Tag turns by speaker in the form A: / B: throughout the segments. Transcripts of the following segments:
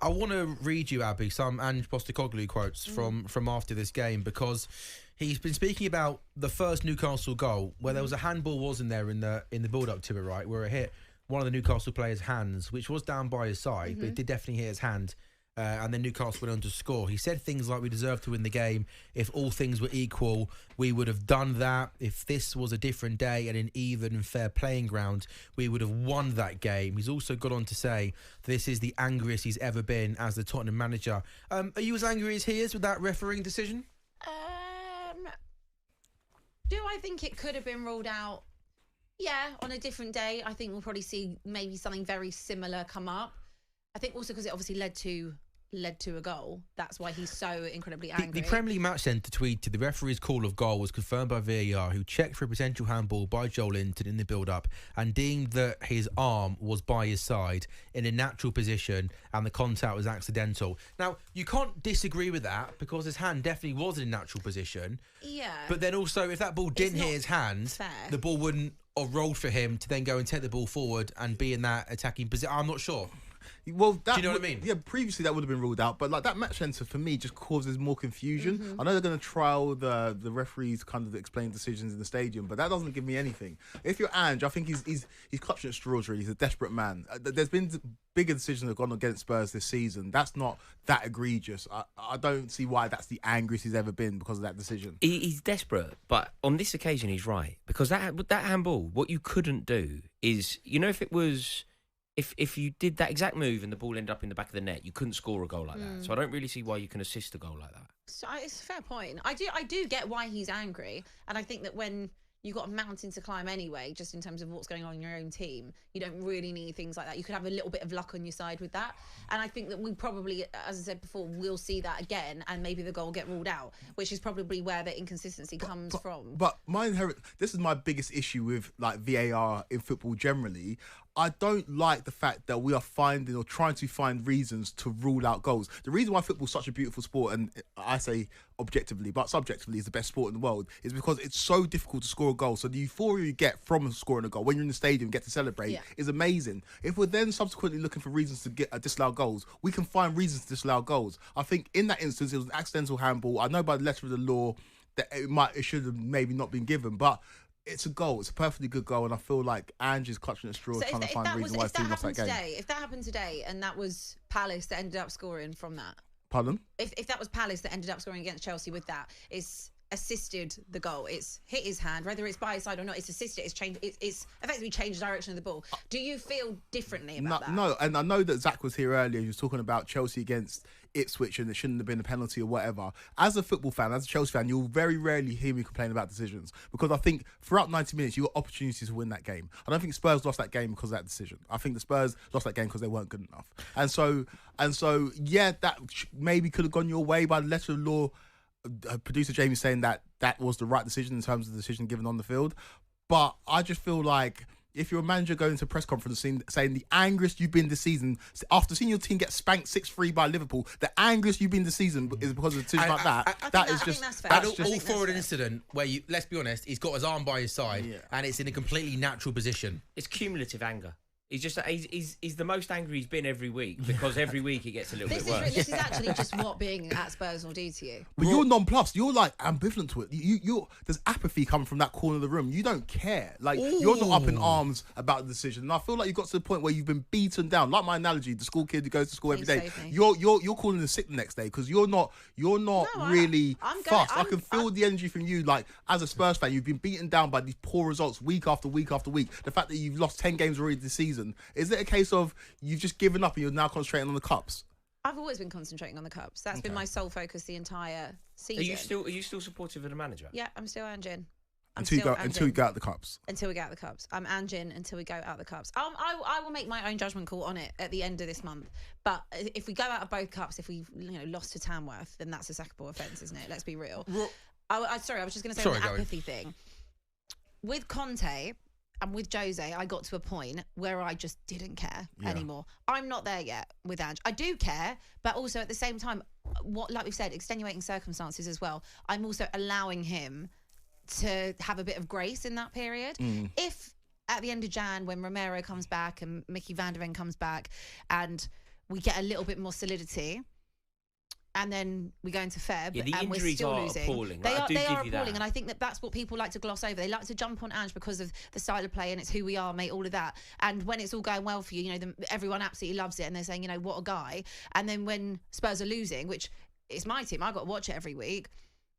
A: I want to read you, Abbi, some Ange Postecoglou quotes from after this game, because he's been speaking about the first Newcastle goal, where there was a handball, wasn't there, in the build-up to it, right, where it hit one of the Newcastle players' hands, which was down by his side, but it did definitely hit his hand. And then Newcastle went on to score. He said things like, we deserved to win the game. If all things were equal, we would have done that. If this was a different day and an even and fair playing ground, we would have won that game. He's also got on to say this is the angriest he's ever been as the Tottenham manager. Are you as angry as he is with that refereeing decision?
B: Do I think it could have been ruled out? Yeah, on a different day. I think we'll probably see maybe something very similar come up. I think also because it obviously led to a goal. That's why he's so incredibly angry.
A: The Premier League Match Centre tweeted the referee's call of goal was confirmed by VAR, who checked for a potential handball by Joel Linton in the build-up and deemed that his arm was by his side in a natural position and the contact was accidental. Now, you can't disagree with that because his hand definitely was in a natural position.
B: Yeah.
A: But then also, if that ball didn't hit his hand, the ball wouldn't have rolled for him to then go and take the ball forward and be in that attacking position. I'm not sure.
C: Well,
A: do you know what I mean?
C: Yeah, previously that would have been ruled out, but like that match centre for me just causes more confusion. I know they're going to trial the referees kind of explain decisions in the stadium, but that doesn't give me anything. If you're Ange, I think he's clutching at straws. Really, he's a desperate man. There's been bigger decisions that have gone against Spurs this season. That's not that egregious. I don't see why that's the angriest he's ever been because of that decision.
D: He's desperate, but on this occasion he's right, because that handball, what you couldn't do is, if it was. If you did that exact move and the ball ended up in the back of the net, you couldn't score a goal like that. So I don't really see why you can assist a goal like that.
B: So it's a fair point. I do get why he's angry, and I think that when you've got a mountain to climb anyway, just in terms of what's going on in your own team, you don't really need things like that. You could have a little bit of luck on your side with that, and I think that we probably, as I said before, will see that again, and maybe the goal will get ruled out, which is probably where the inconsistency comes from.
C: But this is my biggest issue with like VAR in football generally. I don't like the fact that we are finding or trying to find reasons to rule out goals. The reason why football is such a beautiful sport, and I say objectively, but subjectively is the best sport in the world, is because it's so difficult to score a goal. So the euphoria you get from scoring a goal when you're in the stadium and get to celebrate is amazing. If we're then subsequently looking for reasons to disallow goals, we can find reasons to disallow goals. I think in that instance, it was an accidental handball. I know by the letter of the law that it should have maybe not been given, but it's a goal. It's a perfectly good goal, and I feel like Ange is clutching at straws, trying to find a reason why his team lost that game.
B: If that happened today, and that was Palace that ended up scoring from that.
C: Pardon?
B: If that was Palace that ended up scoring against Chelsea with that, it's assisted the goal. It's hit his hand, whether it's by his side or not. It's assisted. It's changed. It's effectively changed the direction of the ball. Do you feel differently about that?
C: No, and I know that Zach was here earlier. He was talking about Chelsea against Ipswich and it shouldn't have been a penalty or whatever. As a football fan, as a Chelsea fan, you'll very rarely hear me complain about decisions, because I think throughout 90 minutes you got opportunities to win that game. I don't think Spurs lost that game because of that decision. I think the Spurs lost that game because they weren't good enough. And so yeah, that maybe could have gone your way by the letter of law. Producer Jamie saying that was the right decision in terms of the decision given on the field. But I just feel like if you're a manager going to a press conference saying the angriest you've been this season, after seeing your team get spanked 6-3 by Liverpool, the angriest you've been this season is because of decisions like that. That's just
A: all for an incident where let's be honest, he's got his arm by his side and it's in a completely natural position.
D: It's cumulative anger. He's just he's the most angry he's been every week, because every week it gets a little bit worse.
B: This is actually just what being at Spurs will do to you.
C: But you're nonplussed. You're like ambivalent to it. There's apathy coming from that corner of the room. You don't care. Like you're not up in arms about the decision. And I feel like you've got to the point where you've been beaten down. Like my analogy, the school kid who goes to school every day. You're calling in sick the next day because you're not really fussed. I can feel the energy from you. Like as a Spurs fan, you've been beaten down by these poor results week after week after week. The fact that you've lost 10 games already this season. Is it a case of you've just given up and you're now concentrating on the cups?
B: I've always been concentrating on the cups. That's been my sole focus the entire season.
D: Are you still supportive of the manager?
B: Yeah, I'm still Ange.
C: Until you go out the cups.
B: Until we get out the cups. I'm Ange until we go out the cups. I will make my own judgment call on it at the end of this month. But if we go out of both cups, if we lost to Tamworth, then that's a sackable offence, isn't it? Let's be real. I was just going to say the apathy thing. With Conte and with Jose, I got to a point where I just didn't care anymore. I'm not there yet with Ange. I do care, but also at the same time, like we've said, extenuating circumstances as well. I'm also allowing him to have a bit of grace in that period. If at the end of Jan, when Romero comes back and Mickey van der Ven comes back, and we get a little bit more solidity. And then we go into Feb,
D: Yeah, the
B: and we're
D: injuries
B: still
D: are
B: losing.
D: appalling.
B: They
D: Like, I
B: are,
D: do
B: they
D: give
B: are
D: you
B: appalling,
D: that.
B: and I think that's what people like to gloss over. They like to jump on Ange because of the style of play, and it's who we are, mate. All of that. And when it's all going well for you, everyone absolutely loves it, and they're saying, what a guy. And then when Spurs are losing, which is my team, I got to watch it every week.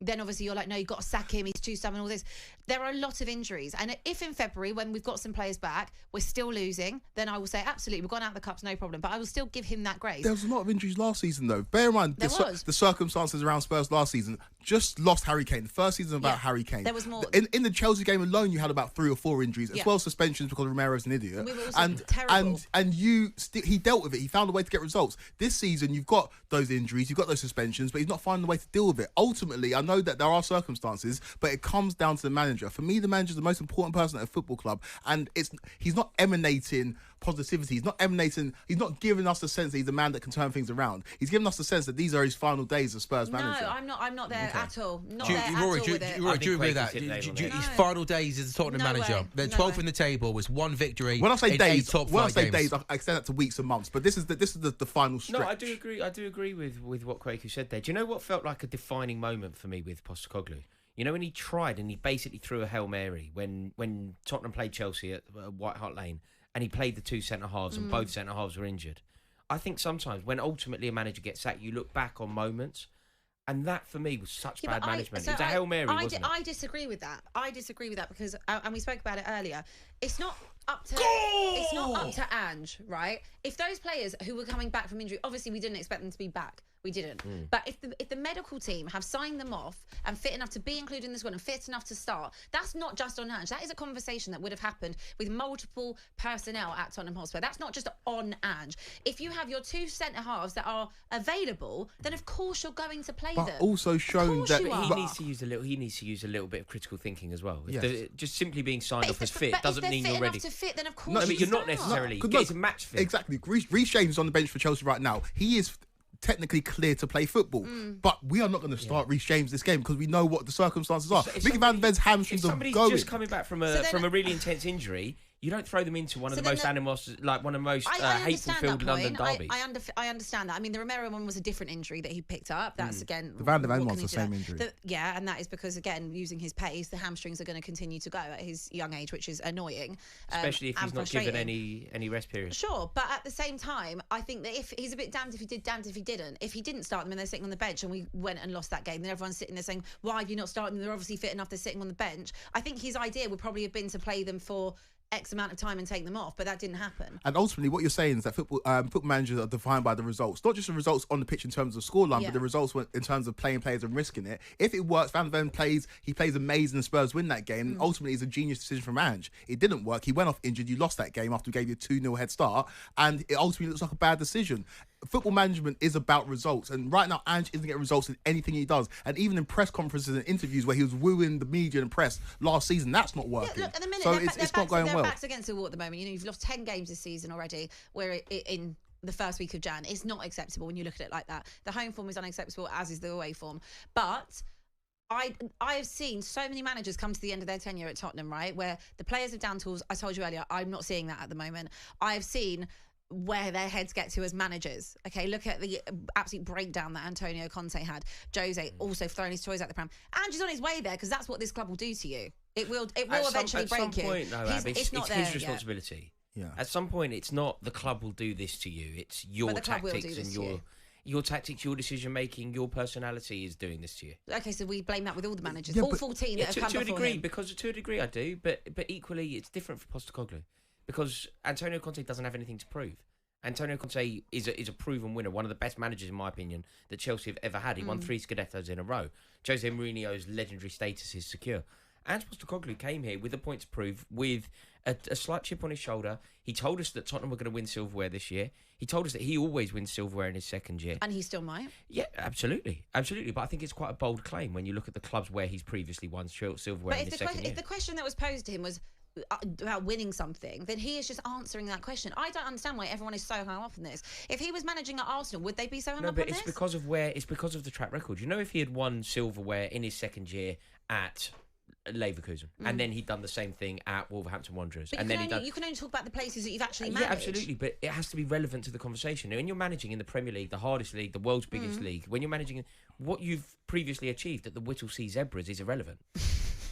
B: Then obviously you're like, no, you've got to sack him. He's too stubborn. All this. There are a lot of injuries, and if in February, when we've got some players back, we're still losing, then I will say absolutely, we've gone out of the cups, no problem. But I will still give him that grace.
C: There was a lot of injuries last season, though. Bear in mind the circumstances around Spurs last season. Just lost Harry Kane. The first season about Harry Kane.
B: There was more.
C: In the Chelsea game alone, you had about 3 or 4 injuries, as well as suspensions because Romero's an idiot.
B: We were also terrible.
C: And he dealt with it. He found a way to get results. This season, you've got those injuries, you've got those suspensions, but he's not finding a way to deal with it. Ultimately, I know that there are circumstances, but it comes down to the manager. For me, the manager is the most important person at a football club, and he's not emanating positivity. He's not giving us the sense that he's a man that can turn things around. He's giving us the sense that these are his final days as Spurs manager.
B: No, I'm not there at all. Not
A: Do you,
B: there at
A: Rory,
B: all
A: do you-
B: with it.
A: Rory, do you agree with that?
D: Quakey's hit the nail on the head.
A: His final days as a Tottenham
B: No
A: manager.
B: way.
A: They're
B: No
A: 12th
B: way.
A: in the table with 1 victory.
C: When I say
A: in
C: days,
A: 8 top
C: when I
A: 5
C: say
A: games.
C: days, I extend that to weeks and months. But this is the final stretch.
D: No, I do agree. I do agree with what Quaker said there. Do you know what felt like a defining moment for me with Postecoglou? When he tried and he basically threw a Hail Mary when Tottenham played Chelsea at White Hart Lane, and he played the 2 centre-halves and both centre-halves were injured. I think sometimes when ultimately a manager gets sacked, you look back on moments, and that for me was such bad management. It was a Hail Mary, wasn't it?
B: I disagree with that. Because, and we spoke about it earlier, it's not up to Ange, right? If those players who were coming back from injury, obviously we didn't expect them to be back. We didn't. But if the medical team have signed them off and fit enough to be included in this one and fit enough to start, that's not just on Ange. That is a conversation that would have happened with multiple personnel at Tottenham Hotspur. That's not just on Ange. If you have your 2 centre-halves that are available, then of course you're going to play
C: But
B: them.
C: also shown that
D: He needs to use a little bit of critical thinking as well.
C: Yes.
D: Just simply being signed off as
B: But
D: fit doesn't mean you're ready.
B: If they're fit enough to fit, then of course
C: No,
D: I mean, you're not
B: start.
D: necessarily.
C: Because
D: Get a match fit.
C: Exactly. Reece James is on the bench for Chelsea right now. He is technically clear to play football, but we are not going to start Reece James this game because we know what the circumstances are. Mickey Van Ven's hamstrings
D: If
C: are
D: somebody's
C: going.
D: just coming back from a really intense injury, you don't throw them into one of the most hateful filled London derbies.
B: I understand that. I mean, the Romero one was a different injury that he picked up. That's again.
C: The Van de Ven
B: what
C: one's
B: can
C: the
B: he
C: same
B: do?
C: injury.
B: And that is because again, using his pace, the hamstrings are going to continue to go at his young age, which is annoying.
D: Especially if he's
B: and
D: not given
B: frustrating.
D: any rest period.
B: Sure, but at the same time, I think that if he's a bit damned if he did, damned if he didn't. If he didn't start them and they're sitting on the bench and we went and lost that game, then everyone's sitting there saying, why have you not started them? They're obviously fit enough, they're sitting on the bench. I think his idea would probably have been to play them for X amount of time and take them off, but that didn't happen.
C: And ultimately, what you're saying is that football managers are defined by the results, not just the results on the pitch in terms of scoreline, but the results in terms of playing players and risking it. If it works, Van de Ven plays amazing, and Spurs win that game. And ultimately, it's a genius decision from Ange. It didn't work. He went off injured. You lost that game after we gave you a 2-0 head start, and it ultimately looks like a bad decision. Football management is about results, and right now Ange isn't getting results in anything he does. And even in press conferences and interviews where he was wooing the media and press last season, that's not working.
B: Yeah, look, at the minute,
C: so
B: they're
C: it's not going well.
B: Their backs against the wall at the moment. You've lost 10 games this season already. Where in the first week of Jan, it's not acceptable when you look at it like that. The home form is unacceptable, as is the away form. But I have seen so many managers come to the end of their tenure at Tottenham, right, where the players have down tools. I told you earlier, I'm not seeing that at the moment. I have seen where their heads get to as managers. Okay, look at the absolute breakdown that Antonio Conte had. Jose also throwing his toys out the pram. Ange is on his way there because that's what this club will do to you. It will eventually break you.
D: At some point, no, Abby, it's his responsibility.
C: Yeah.
D: At some point, it's not the club will do this to you. It's your tactics and your tactics, your decision making, your personality is doing this to you.
B: Okay, so we blame that with all the managers, all 14 that have come before him.
D: To a degree, I do, but equally, it's different for Postecoglou because Antonio Conte doesn't have anything to prove. Antonio Conte is a proven winner, one of the best managers, in my opinion, that Chelsea have ever had. He won 3 Scudettos in a row. Jose Mourinho's legendary status is secure. Ange Postecoglou came here with a point to prove, with a slight chip on his shoulder. He told us that Tottenham were going to win silverware this year. He told us that he always wins silverware in his second year.
B: And he still might.
D: Yeah, absolutely. Absolutely. But I think it's quite a bold claim when you look at the clubs where he's previously won silverware in his second year.
B: If the question that was posed to him was about winning something, then he is just answering that question. I don't understand why everyone is so hung up on this. If he was managing at Arsenal, would they be so hung up on this?
D: No, but it's because of the track record. You know, if he had won silverware in his second year at Leverkusen, and then he'd done the same thing at Wolverhampton Wanderers,
B: But
D: and
B: you can only talk about the places that you've actually managed.
D: Yeah, absolutely, but it has to be relevant to the conversation. Now, when you're managing in the Premier League, the hardest league, the world's biggest league, when you're managing what you've previously achieved at the Whittlesea Zebras is irrelevant.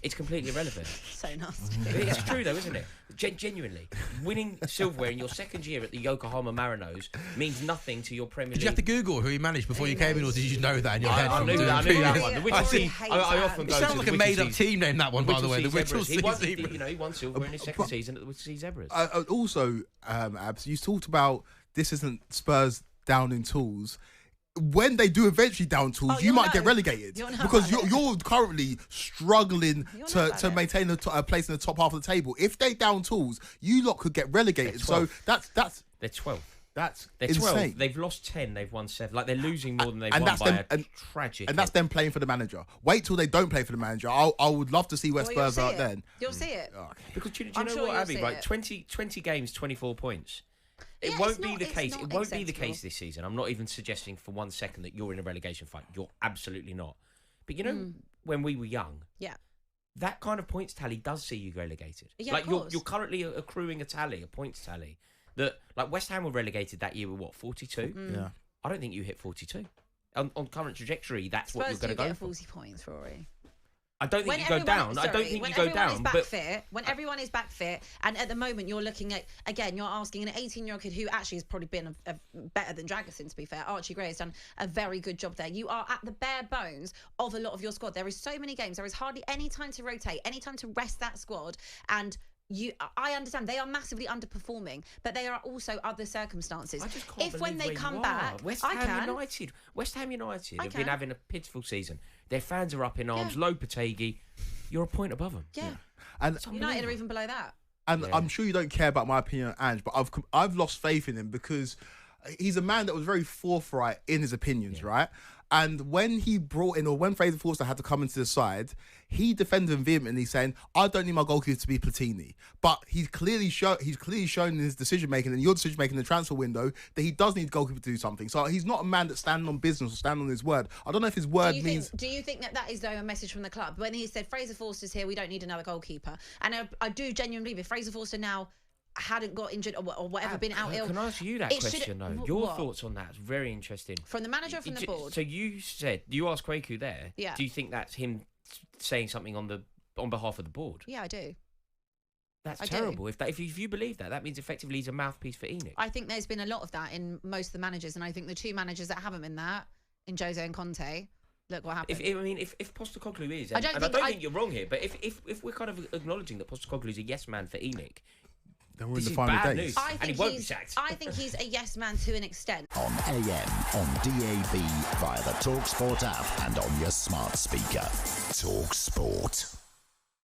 D: It's completely irrelevant.
B: So nasty.
D: It's true though, isn't it? Genuinely, winning silverware in your second year at the Yokohama Marinos means nothing to your Premier League.
A: Did you have to Google who he managed before you came in, or did you know that in your head?
D: I knew that one. The Whittlesea. I often go
A: It sounds like a made-up team name, that one, by the way. The
D: Whittlesea
A: Whittlesea.
D: Zebras. He won silver in his second season at the Whittlesea Zebras.
C: Also, Abs, you talked about this isn't Spurs down in tools. When they do eventually down tools, you might get relegated because you're currently struggling to maintain a place in the top half of the table. If they down tools, you lot could get relegated. So that's
D: they're 12th.
C: They're insane.
D: 12. They've lost 10. They've won 7. Like they're losing more than they've won by a tragic.
C: And that's them playing for the manager. Wait till they don't play for the manager. I would love to see where Spurs are then.
B: You'll see it.
C: Okay.
D: Because do you know what, Abby? Right, 20 games, 24 points. It won't be the case. It won't be the case this season. I'm not even suggesting for 1 second that you're in a relegation fight. You're absolutely not. But you know, when we were young, that kind of points tally does see you relegated.
B: Yeah,
D: like you're currently accruing a points tally. That like West Ham were relegated that year with what 42.
C: Yeah,
D: I don't think you hit 42 on current trajectory. That's
B: Spurs
D: what you're going to go for.
B: 40 points, Rory.
D: I don't think you go down. I don't think you go down.
B: When everyone is back fit, and at the moment you're looking at, again, you're asking an 18-year-old kid who actually has probably been better than Dragerson, to be fair. Archie Gray has done a very good job there. You are at the bare bones of a lot of your squad. There is so many games. There is hardly any time to rotate, any time to rest that squad. And I understand they are massively underperforming, but there are also other circumstances.
D: I just can't
B: if when they come back,
D: West Ham United have been having a pitiful season. Their fans are up in arms. Lopetegui, you're a point above them.
B: Yeah.
C: And
B: United are even below that.
C: And I'm sure you don't care about my opinion on Ange, but I've lost faith in him because he's a man that was very forthright in his opinions, right? And when he brought in, or when Fraser Forster had to come into the side, he defended him vehemently, saying, "I don't need my goalkeeper to be Platini." But he's clearly shown in his decision making and your decision making in the transfer window that he does need the goalkeeper to do something. So he's not a man that's standing on business or standing on his word. I don't know if his word means.
B: Do you think that is though a message from the club when he said Fraser Forster's here, we don't need another goalkeeper? And I do genuinely believe if Fraser Forster now hadn't got injured or whatever, been out ill.
D: Can I ask you that question though? Your thoughts on that is very interesting.
B: From the manager or from the board?
D: So you asked Kwaku there.
B: Yeah.
D: Do you think that's him saying something on behalf of the board?
B: Yeah, I do.
D: That's terrible. If you believe that means effectively he's a mouthpiece for ENIC.
B: I think there's been a lot of that in most of the managers, and I think the two managers that haven't been that, in Jose and Conte, look what happened.
D: If Postecoglou is, I don't think you're wrong here, but if we're kind of acknowledging that Postecoglou is a yes man for ENIC,
C: then we're in the final days.
B: And he won't be sacked. I think he's a yes man to an extent.
E: On AM, on DAB, via the talkSPORT app, and on your smart speaker. talkSPORT.